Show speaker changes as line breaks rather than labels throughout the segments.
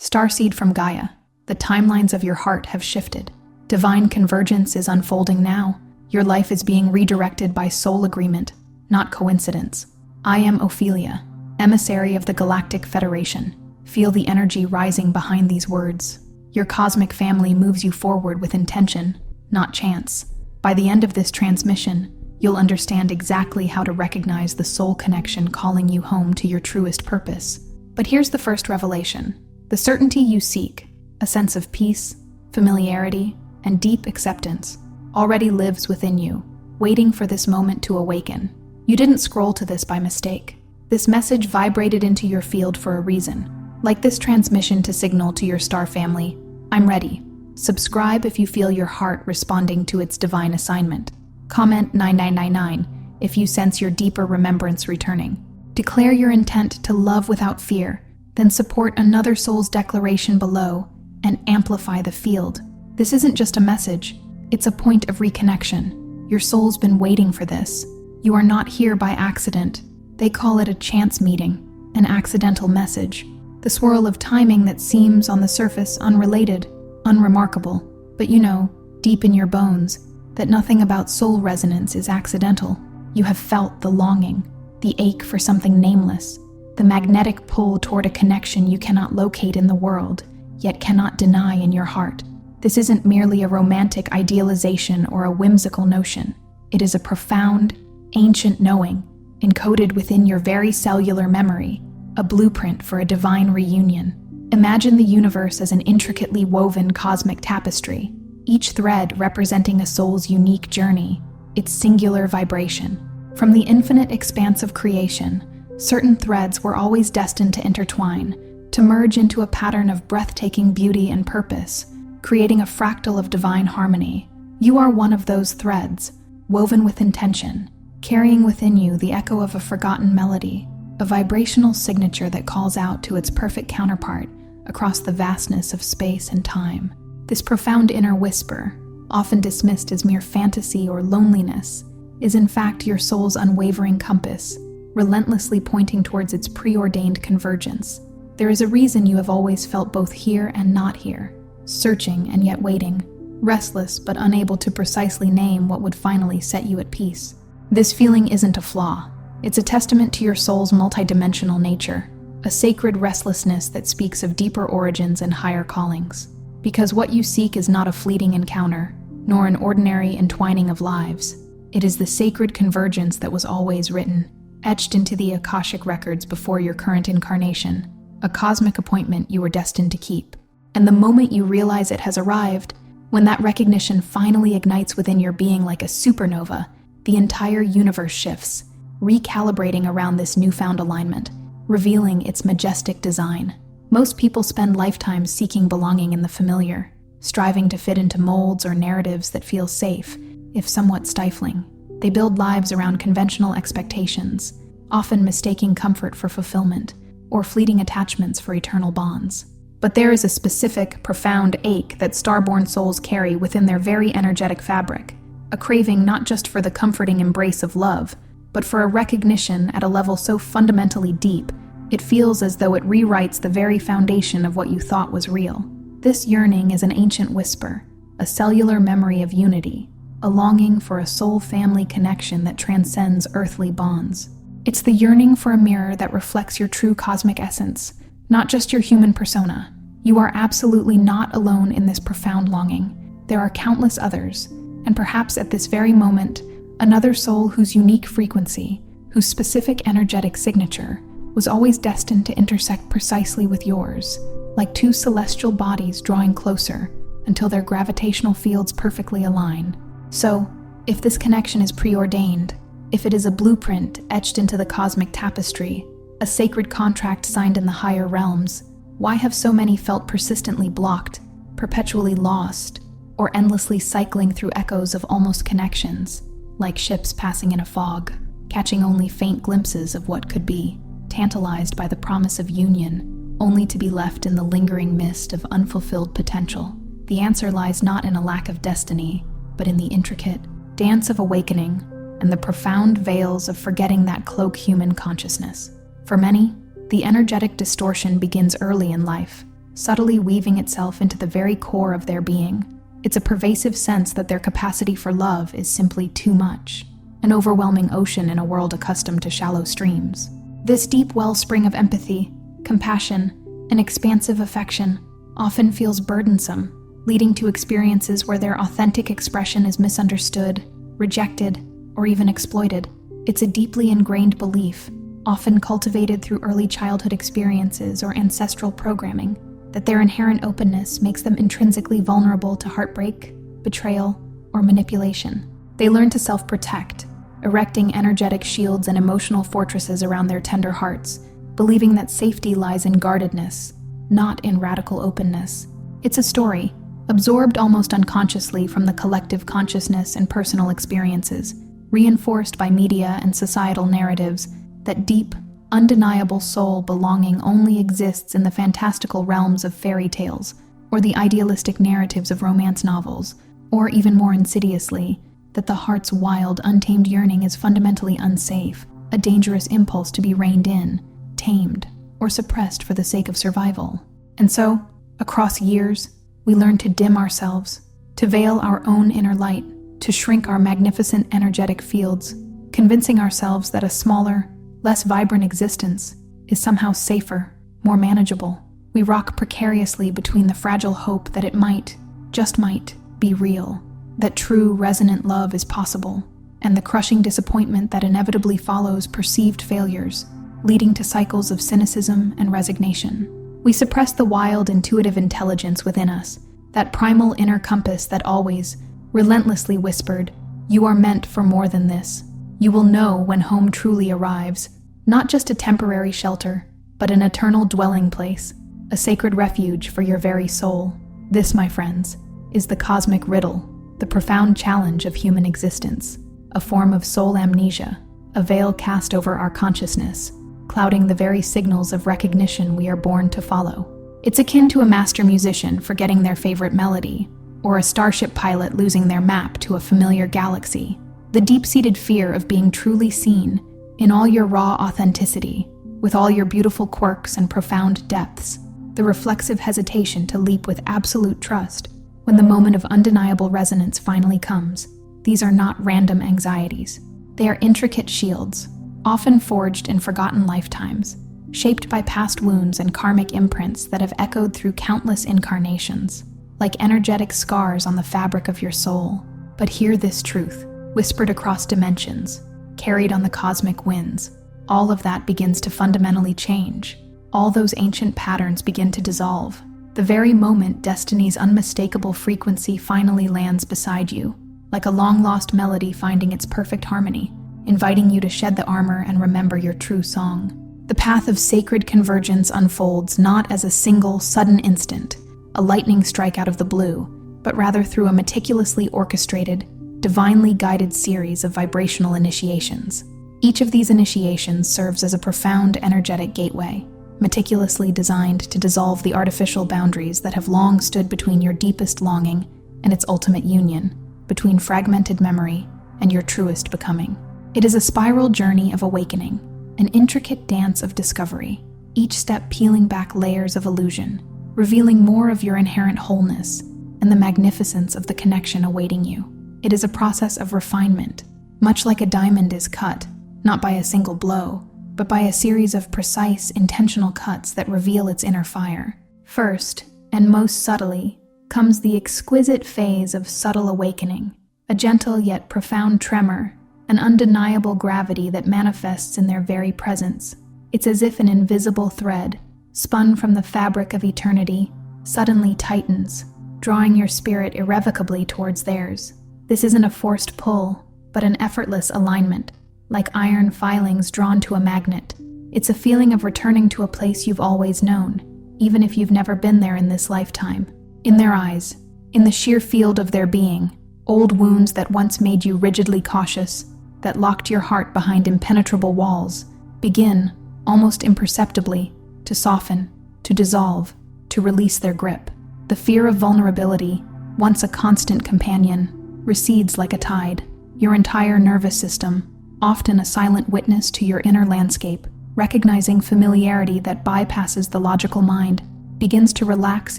Starseed from Gaia, the timelines of your heart have shifted. Divine convergence is unfolding now. Your life is being redirected by soul agreement, not coincidence. I am Ophelia, emissary of the Galactic Federation. Feel the energy rising behind these words. Your cosmic family moves you forward with intention, not chance. By the end of this transmission, you'll understand exactly how to recognize the soul connection calling you home to your truest purpose. But here's the first revelation. The certainty you seek, a sense of peace, familiarity, and deep acceptance, already lives within you, waiting for this moment to awaken. You didn't scroll to this by mistake. This message vibrated into your field for a reason. Like this transmission to signal to your star family, I'm ready. Subscribe if you feel your heart responding to its divine assignment. Comment 9999 if you sense your deeper remembrance returning. Declare your intent to love without fear, then support another soul's declaration below and amplify the field. This isn't just a message, it's a point of reconnection. Your soul's been waiting for this. You are not here by accident. They call it a chance meeting, an accidental message. The swirl of timing that seems on the surface unrelated, unremarkable, but you know, deep in your bones, that nothing about soul resonance is accidental. You have felt the longing, the ache for something nameless, the magnetic pull toward a connection you cannot locate in the world, yet cannot deny in your heart. This isn't merely a romantic idealization or a whimsical notion. It is a profound, ancient knowing, encoded within your very cellular memory, a blueprint for a divine reunion. Imagine the universe as an intricately woven cosmic tapestry, each thread representing a soul's unique journey, its singular vibration. From the infinite expanse of creation, certain threads were always destined to intertwine, to merge into a pattern of breathtaking beauty and purpose, creating a fractal of divine harmony. You are one of those threads, woven with intention, carrying within you the echo of a forgotten melody, a vibrational signature that calls out to its perfect counterpart across the vastness of space and time. This profound inner whisper, often dismissed as mere fantasy or loneliness, is in fact your soul's unwavering compass, relentlessly pointing towards its preordained convergence. There is a reason you have always felt both here and not here, searching and yet waiting, restless but unable to precisely name what would finally set you at peace. This feeling isn't a flaw. It's a testament to your soul's multidimensional nature, a sacred restlessness that speaks of deeper origins and higher callings. Because what you seek is not a fleeting encounter, nor an ordinary entwining of lives. It is the sacred convergence that was always written, etched into the Akashic records before your current incarnation, a cosmic appointment you were destined to keep. And the moment you realize it has arrived, when that recognition finally ignites within your being like a supernova, the entire universe shifts, recalibrating around this newfound alignment, revealing its majestic design. Most people spend lifetimes seeking belonging in the familiar, striving to fit into molds or narratives that feel safe, if somewhat stifling. They build lives around conventional expectations, often mistaking comfort for fulfillment, or fleeting attachments for eternal bonds. But there is a specific, profound ache that starborn souls carry within their very energetic fabric, a craving not just for the comforting embrace of love, but for a recognition at a level so fundamentally deep, it feels as though it rewrites the very foundation of what you thought was real. This yearning is an ancient whisper, a cellular memory of unity, a longing for a soul-family connection that transcends earthly bonds. It's the yearning for a mirror that reflects your true cosmic essence, not just your human persona. You are absolutely not alone in this profound longing. There are countless others, and perhaps at this very moment, another soul whose unique frequency, whose specific energetic signature, was always destined to intersect precisely with yours, like two celestial bodies drawing closer until their gravitational fields perfectly align. So, if this connection is preordained, if it is a blueprint etched into the cosmic tapestry, a sacred contract signed in the higher realms, why have so many felt persistently blocked, perpetually lost, or endlessly cycling through echoes of almost connections, like ships passing in a fog, catching only faint glimpses of what could be, tantalized by the promise of union, only to be left in the lingering mist of unfulfilled potential? The answer lies not in a lack of destiny, but in the intricate dance of awakening and the profound veils of forgetting that cloak human consciousness. For many, the energetic distortion begins early in life, subtly weaving itself into the very core of their being. It's a pervasive sense that their capacity for love is simply too much, an overwhelming ocean in a world accustomed to shallow streams. This deep wellspring of empathy, compassion, and expansive affection often feels burdensome, leading to experiences where their authentic expression is misunderstood, rejected, or even exploited. It's a deeply ingrained belief, often cultivated through early childhood experiences or ancestral programming, that their inherent openness makes them intrinsically vulnerable to heartbreak, betrayal, or manipulation. They learn to self-protect, erecting energetic shields and emotional fortresses around their tender hearts, believing that safety lies in guardedness, not in radical openness. It's a story, absorbed almost unconsciously from the collective consciousness and personal experiences, reinforced by media and societal narratives, that deep, undeniable soul belonging only exists in the fantastical realms of fairy tales, or the idealistic narratives of romance novels, or even more insidiously, that the heart's wild, untamed yearning is fundamentally unsafe, a dangerous impulse to be reined in, tamed, or suppressed for the sake of survival. And so, across years, we learn to dim ourselves, to veil our own inner light, to shrink our magnificent energetic fields, convincing ourselves that a smaller, less vibrant existence is somehow safer, more manageable. We rock precariously between the fragile hope that it might, just might, be real, that true, resonant love is possible, and the crushing disappointment that inevitably follows perceived failures, leading to cycles of cynicism and resignation. We suppress the wild, intuitive intelligence within us, that primal inner compass that always, relentlessly whispered, "You are meant for more than this. You will know when home truly arrives, not just a temporary shelter, but an eternal dwelling place, a sacred refuge for your very soul." This, my friends, is the cosmic riddle, the profound challenge of human existence, a form of soul amnesia, a veil cast over our consciousness, clouding the very signals of recognition we are born to follow. It's akin to a master musician forgetting their favorite melody, or a starship pilot losing their map to a familiar galaxy. The deep-seated fear of being truly seen, in all your raw authenticity, with all your beautiful quirks and profound depths, the reflexive hesitation to leap with absolute trust when the moment of undeniable resonance finally comes. These are not random anxieties. They are intricate shields, often forged in forgotten lifetimes, shaped by past wounds and karmic imprints that have echoed through countless incarnations, like energetic scars on the fabric of your soul. But hear this truth, whispered across dimensions, carried on the cosmic winds. All of that begins to fundamentally change. All those ancient patterns begin to dissolve. The very moment destiny's unmistakable frequency finally lands beside you, like a long-lost melody finding its perfect harmony, inviting you to shed the armor and remember your true song. The path of sacred convergence unfolds not as a single, sudden instant, a lightning strike out of the blue, but rather through a meticulously orchestrated, divinely guided series of vibrational initiations. Each of these initiations serves as a profound energetic gateway, meticulously designed to dissolve the artificial boundaries that have long stood between your deepest longing and its ultimate union, between fragmented memory and your truest becoming. It is a spiral journey of awakening, an intricate dance of discovery, each step peeling back layers of illusion, revealing more of your inherent wholeness and the magnificence of the connection awaiting you. It is a process of refinement, much like a diamond is cut, not by a single blow, but by a series of precise, intentional cuts that reveal its inner fire. First, and most subtly, comes the exquisite phase of subtle awakening, a gentle yet profound tremor, an undeniable gravity that manifests in their very presence. It's as if an invisible thread, spun from the fabric of eternity, suddenly tightens, drawing your spirit irrevocably towards theirs. This isn't a forced pull, but an effortless alignment, like iron filings drawn to a magnet. It's a feeling of returning to a place you've always known, even if you've never been there in this lifetime. In their eyes, in the sheer field of their being, old wounds that once made you rigidly cautious, that locked your heart behind impenetrable walls, begin, almost imperceptibly, to soften, to dissolve, to release their grip. The fear of vulnerability, once a constant companion, recedes like a tide. Your entire nervous system, often a silent witness to your inner landscape, recognizing familiarity that bypasses the logical mind, begins to relax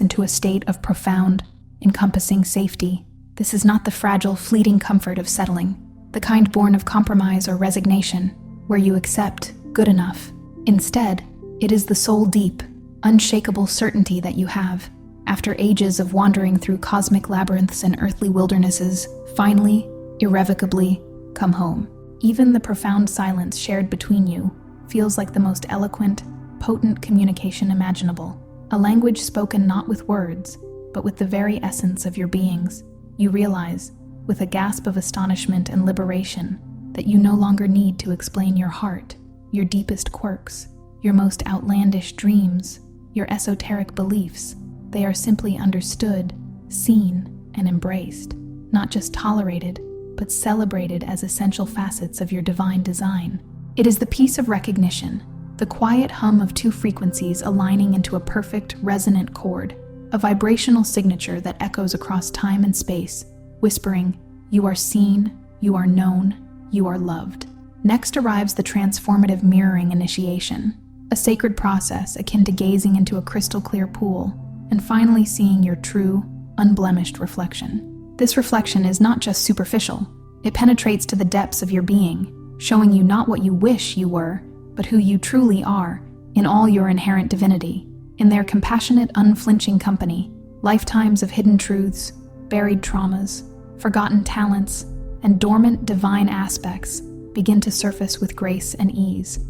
into a state of profound, encompassing safety. This is not the fragile, fleeting comfort of settling, the kind born of compromise or resignation, where you accept good enough. Instead, it is the soul-deep, unshakable certainty that you have, after ages of wandering through cosmic labyrinths and earthly wildernesses, finally, irrevocably, come home. Even the profound silence shared between you feels like the most eloquent, potent communication imaginable, a language spoken not with words, but with the very essence of your beings. You realize, with a gasp of astonishment and liberation, that you no longer need to explain your heart, your deepest quirks, your most outlandish dreams, your esoteric beliefs. They are simply understood, seen, and embraced, not just tolerated, but celebrated as essential facets of your divine design. It is the peace of recognition, the quiet hum of two frequencies aligning into a perfect, resonant chord, a vibrational signature that echoes across time and space, whispering, "You are seen, you are known, you are loved." Next arrives the transformative mirroring initiation, a sacred process akin to gazing into a crystal-clear pool and finally seeing your true, unblemished reflection. This reflection is not just superficial. It penetrates to the depths of your being, showing you not what you wish you were, but who you truly are in all your inherent divinity. In their compassionate, unflinching company, lifetimes of hidden truths, buried traumas, forgotten talents, and dormant divine aspects begin to surface with grace and ease.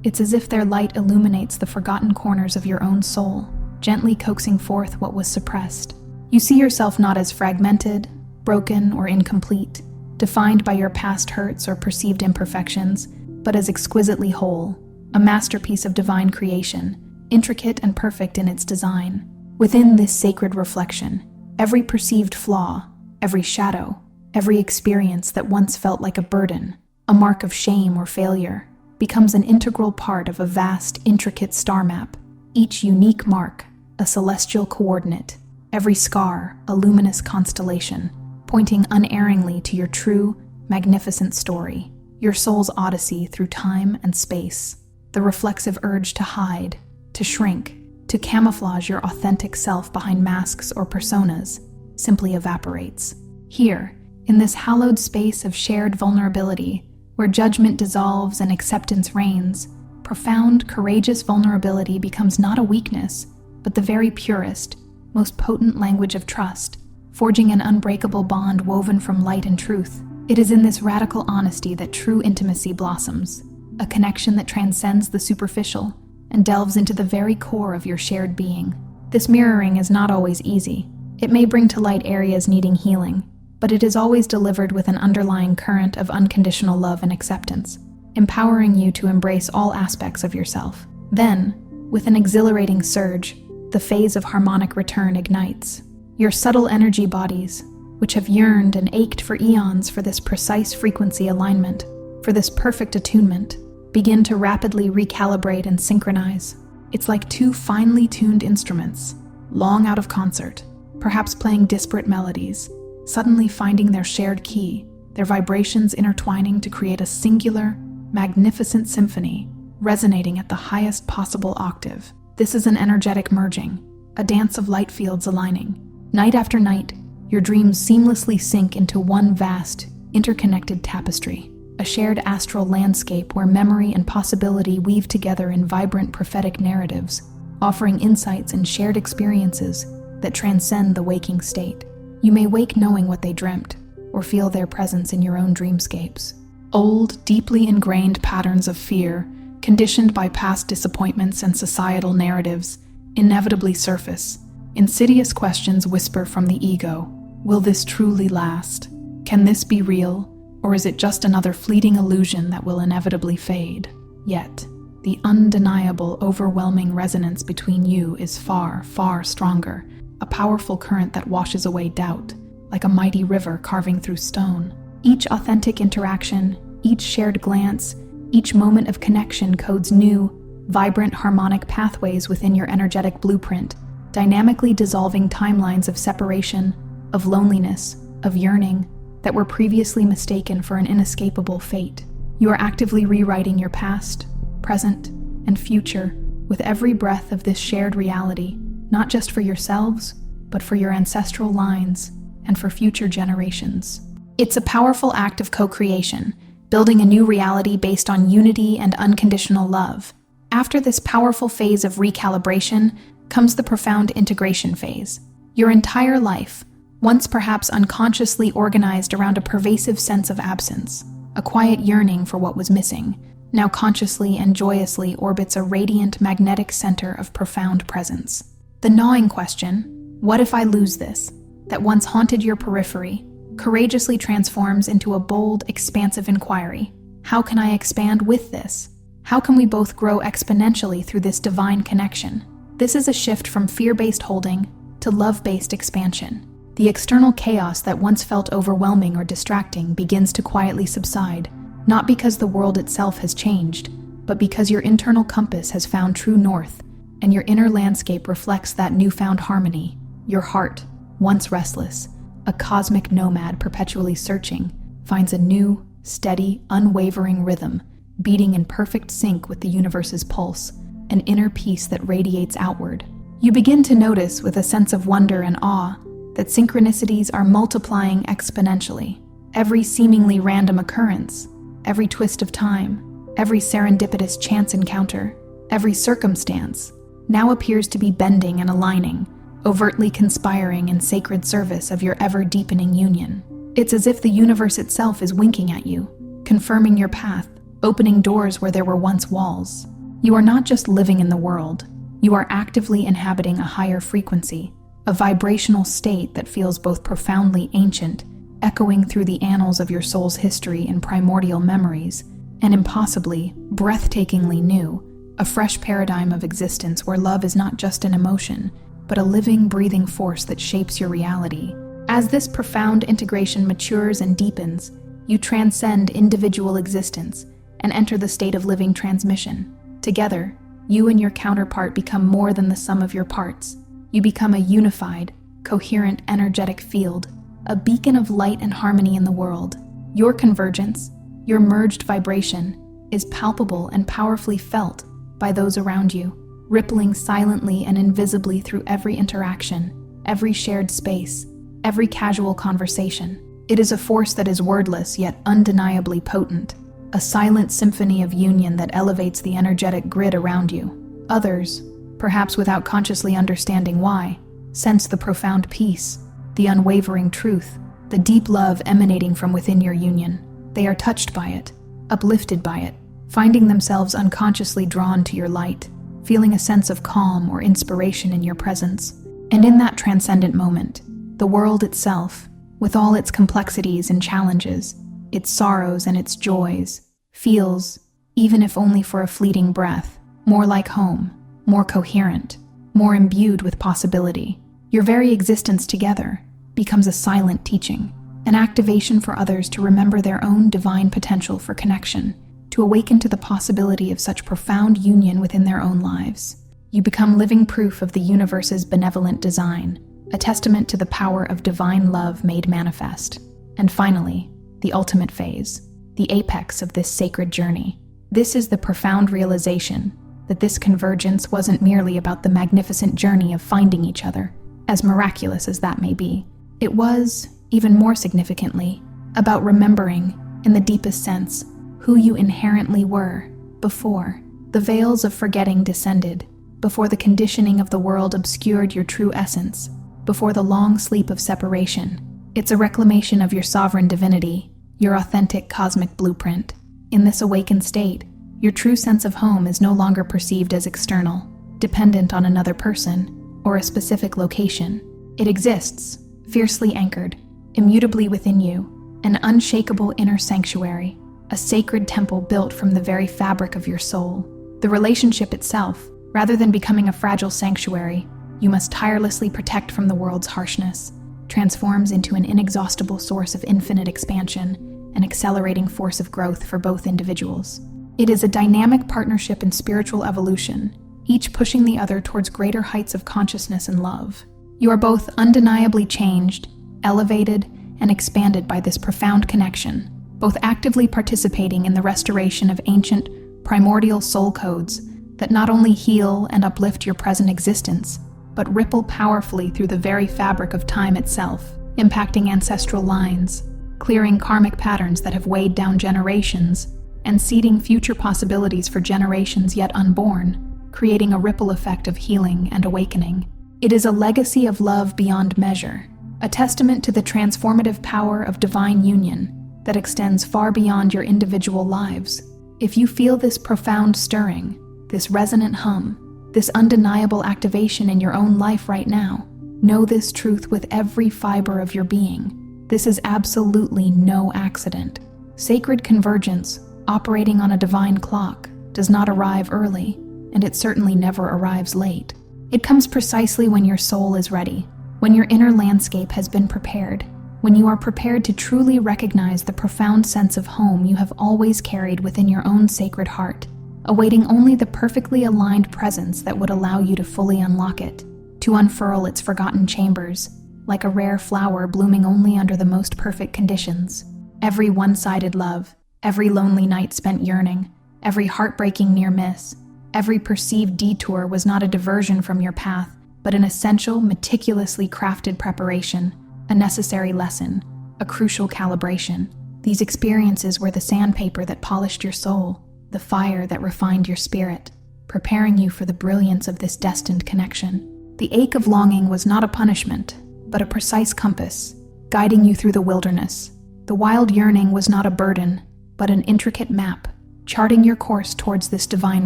It's as if their light illuminates the forgotten corners of your own soul, gently coaxing forth what was suppressed. You see yourself not as fragmented, broken, or incomplete, defined by your past hurts or perceived imperfections, but as exquisitely whole, a masterpiece of divine creation, intricate and perfect in its design. Within this sacred reflection, every perceived flaw, every shadow, every experience that once felt like a burden, a mark of shame or failure, becomes an integral part of a vast, intricate star map. Each unique mark, a celestial coordinate, every scar, a luminous constellation, pointing unerringly to your true, magnificent story, your soul's odyssey through time and space. The reflexive urge to hide, to shrink, to camouflage your authentic self behind masks or personas simply evaporates. Here, in this hallowed space of shared vulnerability, where judgment dissolves and acceptance reigns, profound, courageous vulnerability becomes not a weakness, but the very purest, most potent language of trust, forging an unbreakable bond woven from light and truth. It is in this radical honesty that true intimacy blossoms, a connection that transcends the superficial and delves into the very core of your shared being. This mirroring is not always easy. It may bring to light areas needing healing, but it is always delivered with an underlying current of unconditional love and acceptance, empowering you to embrace all aspects of yourself. Then, with an exhilarating surge, the phase of harmonic return ignites. Your subtle energy bodies, which have yearned and ached for eons for this precise frequency alignment, for this perfect attunement, begin to rapidly recalibrate and synchronize. It's like two finely tuned instruments, long out of concert, perhaps playing disparate melodies, suddenly finding their shared key, their vibrations intertwining to create a singular, magnificent symphony, resonating at the highest possible octave. This is an energetic merging, a dance of light fields aligning. Night after night, your dreams seamlessly sync into one vast, interconnected tapestry, a shared astral landscape where memory and possibility weave together in vibrant prophetic narratives, offering insights and shared experiences that transcend the waking state. You may wake knowing what they dreamt, or feel their presence in your own dreamscapes. Old, deeply ingrained patterns of fear, conditioned by past disappointments and societal narratives, inevitably surface. Insidious questions whisper from the ego. Will this truly last? Can this be real? Or is it just another fleeting illusion that will inevitably fade? Yet, the undeniable, overwhelming resonance between you is far, far stronger, a powerful current that washes away doubt, like a mighty river carving through stone. Each authentic interaction, each shared glance, each moment of connection codes new, vibrant harmonic pathways within your energetic blueprint, dynamically dissolving timelines of separation, of loneliness, of yearning, that were previously mistaken for an inescapable fate. You are actively rewriting your past, present, and future with every breath of this shared reality, not just for yourselves, but for your ancestral lines and for future generations. It's a powerful act of co-creation, building a new reality based on unity and unconditional love. After this powerful phase of recalibration comes the profound integration phase. Your entire life, once perhaps unconsciously organized around a pervasive sense of absence, a quiet yearning for what was missing, now consciously and joyously orbits a radiant magnetic center of profound presence. The gnawing question, what if I lose this, that once haunted your periphery, courageously transforms into a bold, expansive inquiry. How can I expand with this? How can we both grow exponentially through this divine connection? This is a shift from fear-based holding to love-based expansion. The external chaos that once felt overwhelming or distracting begins to quietly subside, not because the world itself has changed, but because your internal compass has found true north, and your inner landscape reflects that newfound harmony. Your heart, once restless, a cosmic nomad perpetually searching, finds a new, steady, unwavering rhythm, beating in perfect sync with the universe's pulse, an inner peace that radiates outward. You begin to notice with a sense of wonder and awe that synchronicities are multiplying exponentially. Every seemingly random occurrence, every twist of time, every serendipitous chance encounter, every circumstance now appears to be bending and aligning, overtly conspiring in sacred service of your ever-deepening union. It's as if the universe itself is winking at you, confirming your path, opening doors where there were once walls. You are not just living in the world, you are actively inhabiting a higher frequency, a vibrational state that feels both profoundly ancient, echoing through the annals of your soul's history and primordial memories, and impossibly, breathtakingly new, a fresh paradigm of existence where love is not just an emotion, but a living, breathing force that shapes your reality. As this profound integration matures and deepens, you transcend individual existence and enter the state of living transmission. Together, you and your counterpart become more than the sum of your parts. You become a unified, coherent, energetic field, a beacon of light and harmony in the world. Your convergence, your merged vibration, is palpable and powerfully felt by those around you, rippling silently and invisibly through every interaction, every shared space, every casual conversation. It is a force that is wordless yet undeniably potent, a silent symphony of union that elevates the energetic grid around you. Others, perhaps without consciously understanding why, sense the profound peace, the unwavering truth, the deep love emanating from within your union. They are touched by it, uplifted by it, finding themselves unconsciously drawn to your light, feeling a sense of calm or inspiration in your presence. And in that transcendent moment, the world itself, with all its complexities and challenges, its sorrows and its joys, feels, even if only for a fleeting breath, more like home, more coherent, more imbued with possibility. Your very existence together becomes a silent teaching, an activation for others to remember their own divine potential for connection, to awaken to the possibility of such profound union within their own lives. You become living proof of the universe's benevolent design, a testament to the power of divine love made manifest. And finally, the ultimate phase, the apex of this sacred journey. This is the profound realization that this convergence wasn't merely about the magnificent journey of finding each other, as miraculous as that may be. It was, even more significantly, about remembering, in the deepest sense, who you inherently were before the veils of forgetting descended, before the conditioning of the world obscured your true essence, before the long sleep of separation. It's a reclamation of your sovereign divinity, your authentic cosmic blueprint. In this awakened state, your true sense of home is no longer perceived as external, dependent on another person or a specific location. It exists, fiercely anchored, immutably within you, an unshakable inner sanctuary, a sacred temple built from the very fabric of your soul. The relationship itself, rather than becoming a fragile sanctuary you must tirelessly protect from the world's harshness, transforms into an inexhaustible source of infinite expansion, an accelerating force of growth for both individuals. It is a dynamic partnership in spiritual evolution, each pushing the other towards greater heights of consciousness and love. You are both undeniably changed, elevated, and expanded by this profound connection, both actively participating in the restoration of ancient, primordial soul codes that not only heal and uplift your present existence, but ripple powerfully through the very fabric of time itself, impacting ancestral lines, clearing karmic patterns that have weighed down generations, and seeding future possibilities for generations yet unborn, creating a ripple effect of healing and awakening. It is a legacy of love beyond measure, a testament to the transformative power of divine union that extends far beyond your individual lives. If you feel this profound stirring, this resonant hum, this undeniable activation in your own life right now, know this truth with every fiber of your being. This is absolutely no accident. Sacred convergence, operating on a divine clock, does not arrive early, and it certainly never arrives late. It comes precisely when your soul is ready, when your inner landscape has been prepared, when you are prepared to truly recognize the profound sense of home you have always carried within your own sacred heart, awaiting only the perfectly aligned presence that would allow you to fully unlock it, to unfurl its forgotten chambers, like a rare flower blooming only under the most perfect conditions. Every one-sided love, every lonely night spent yearning, every heartbreaking near miss, every perceived detour was not a diversion from your path, but an essential, meticulously crafted preparation, a necessary lesson, a crucial calibration. These experiences were the sandpaper that polished your soul, the fire that refined your spirit, preparing you for the brilliance of this destined connection. The ache of longing was not a punishment, but a precise compass, guiding you through the wilderness. The wild yearning was not a burden, but an intricate map, charting your course towards this divine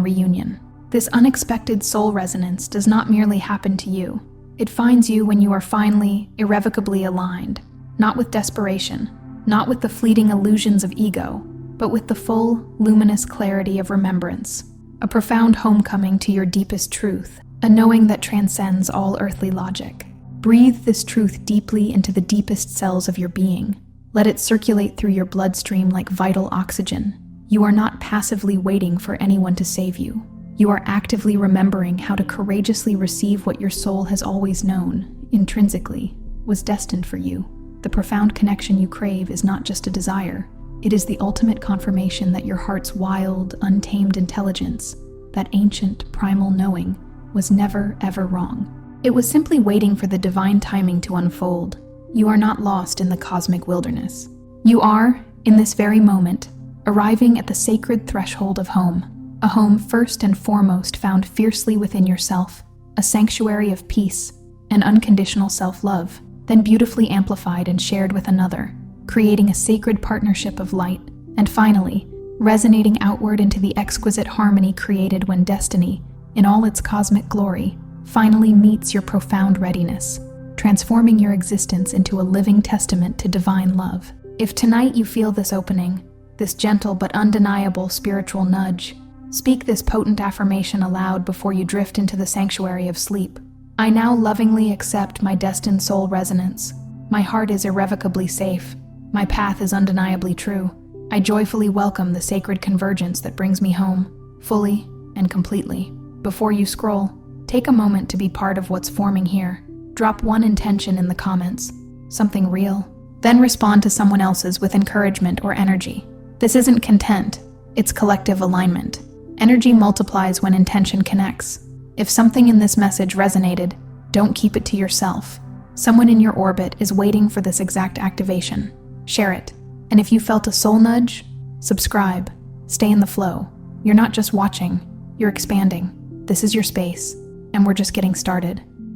reunion. This unexpected soul resonance does not merely happen to you. It finds you when you are finally, irrevocably aligned, not with desperation, not with the fleeting illusions of ego, but with the full, luminous clarity of remembrance, a profound homecoming to your deepest truth, a knowing that transcends all earthly logic. Breathe this truth deeply into the deepest cells of your being. Let it circulate through your bloodstream like vital oxygen. You are not passively waiting for anyone to save you. You are actively remembering how to courageously receive what your soul has always known, intrinsically, was destined for you. The profound connection you crave is not just a desire. It is the ultimate confirmation that your heart's wild, untamed intelligence, that ancient, primal knowing, was never, ever wrong. It was simply waiting for the divine timing to unfold. You are not lost in the cosmic wilderness. You are, in this very moment, arriving at the sacred threshold of home, a home first and foremost found fiercely within yourself, a sanctuary of peace and unconditional self-love, then beautifully amplified and shared with another, creating a sacred partnership of light, and finally, resonating outward into the exquisite harmony created when destiny, in all its cosmic glory, finally meets your profound readiness, transforming your existence into a living testament to divine love. If tonight you feel this opening, this gentle but undeniable spiritual nudge, speak this potent affirmation aloud before you drift into the sanctuary of sleep. I now lovingly accept my destined soul resonance. My heart is irrevocably safe. My path is undeniably true. I joyfully welcome the sacred convergence that brings me home, fully and completely. Before you scroll, take a moment to be part of what's forming here. Drop one intention in the comments, something real. Then respond to someone else's with encouragement or energy. This isn't content, it's collective alignment. Energy multiplies when intention connects. If something in this message resonated, don't keep it to yourself. Someone in your orbit is waiting for this exact activation. Share it. And if you felt a soul nudge, subscribe. Stay in the flow. You're not just watching, you're expanding. This is your space, and we're just getting started.